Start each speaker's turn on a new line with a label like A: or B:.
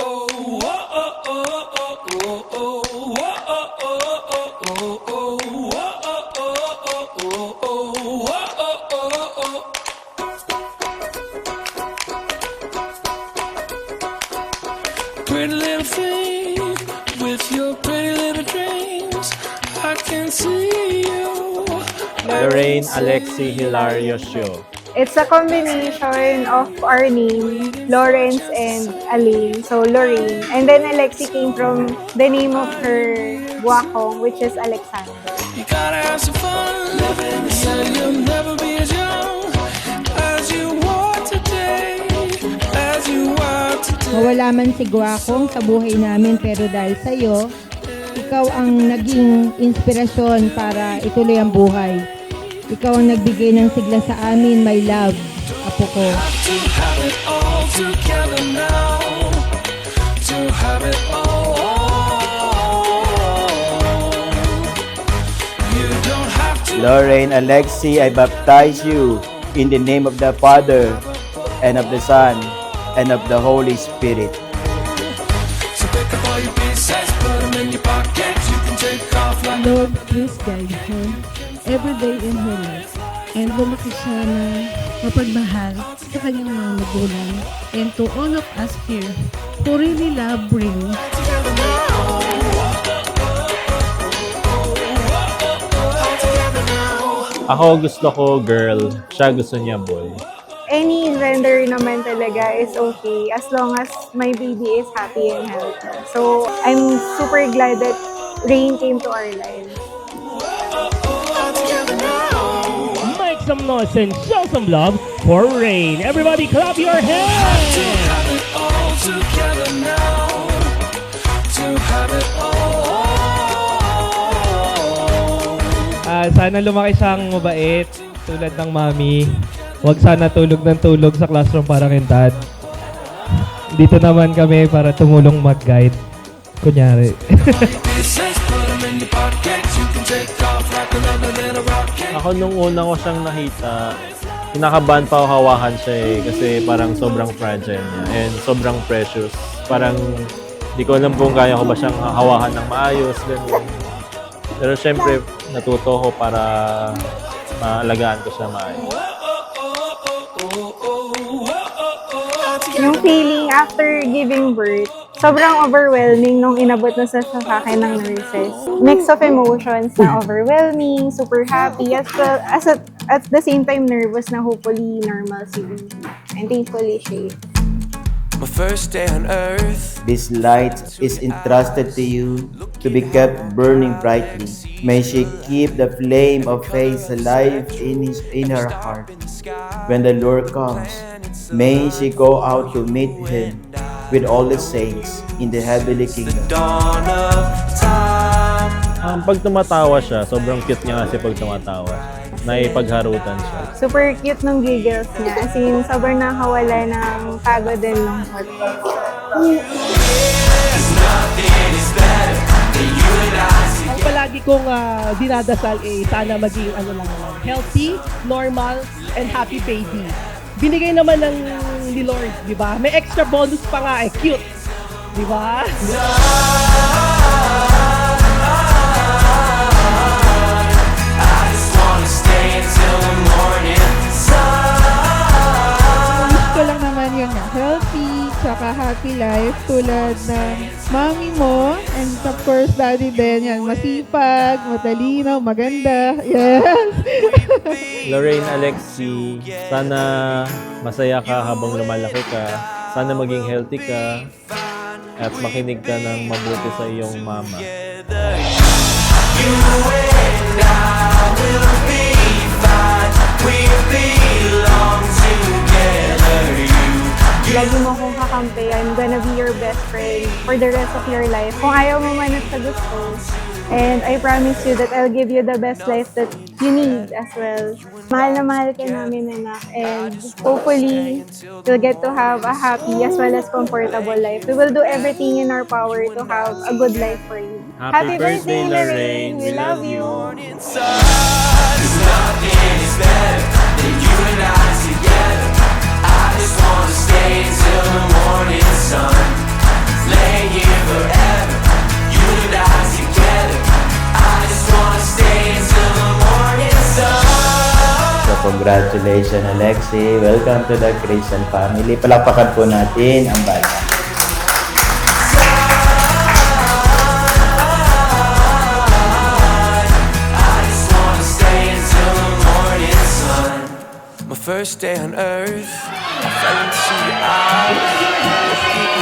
A: Pretty little thing with your pretty little dreams, I can see you.
B: Lorraine Alexi Hilario Show.
C: It's a combination of our name, Lawrence and Alain, so Lorraine. And then Alexi came from the name of her guwakong, which is Alexander.
A: You gotta have some fun living. You said you'll never be as young as you are today, as you are today.
D: Mawala man si Guwakong sa buhay namin, pero dahil sa'yo, ikaw ang naging inspirasyon para ituloy ang buhay. Ikaw ang nagbigay ng sigla sa amin, my love, apo ko.
A: To have it all together now, to have it all. You don't have to.
B: Lorraine Alexi, I baptize you in the name of the Father, and of the Son, and of the Holy Spirit.
A: So pick up all your pieces, put them in your pocket. You can take off like.
E: Lord, please guide her every day in her life. And lumaki siya na mapagmahal sa kanyang mga magulang. And to all of us here who really love Ring,
B: Ako gusto ko girl, siya gusto niya boy.
C: Any gender naman talaga is okay as long as my baby is happy and healthy. So, I'm super glad that Rain came to our lives.
F: Make some noise and show some love for Rain. Everybody clap your hands!
A: To have it all together now, to have it all.
F: Sana lumaki siyang mabait tulad ng mami. Huwag sana tulog ng tulog sa classroom parang yung dad. Dito naman kami para tumulong mag-guide. Kunyari.
B: Ako nung una ko siyang nakita, kinakabahan pa ako hawakan siya kasi parang sobrang fragile niya and sobrang precious. Parang di ko alam kung kaya ko ba siyang hawakan ng maayos. Ganun. Pero syempre, natuto ko para maalagaan ko siya maayos.
C: Yung feeling after giving birth, sobrang overwhelming nung inabot na sa akin ng nurses. Mix of emotions na overwhelming, super happy, at the same time nervous na hopefully normal si baby. And thankfully she.
A: My first day on earth.
G: This light is entrusted to you to be kept burning brightly. May she keep the flame of faith alive in her heart. When the Lord comes, may she go out to meet Him with all the saints in the heavenly kingdom.
A: Dawn of time.
B: Pag tumatawa siya, sobrang cute niya kasi pag tumatawa. Naipagharutan siya.
C: Super cute nung giggles niya. As in, sobrang nakawala ng pagod and lungkot.
H: Ang palagi kong dinadasal sana maging healthy, normal, and happy baby. Binigay naman ng ni Lord, di ba? May extra bonus pa nga cute. Di ba?
D: Gusto lang naman yun na healthy, tsaka happy life tulad ng mami mo and of course daddy din. Yan, masipag, matalino, maganda. Yes!
B: Lorraine Alexi, sana masaya ka habang lumalaki ka. Sana maging healthy ka at makinig ka ng mabuti sa iyong mama.
C: Lagi mo kong kakampi. I'm gonna be your best friend for the rest of your life. Kung ayaw mo man at sa gusto. And I promise you that I'll give you the best life that you need as well. Mahal na mahal ka namin, anak. And hopefully, you'll get to have a happy as well as comfortable life. We will do everything in our power to have a good life for you.
B: Happy birthday, Lorraine.
C: We love you.
G: Congratulations, Alexi. Welcome to the Christian family. Palakpakan po natin ang bata.
A: My first day on earth, I fell into your eyes. Looking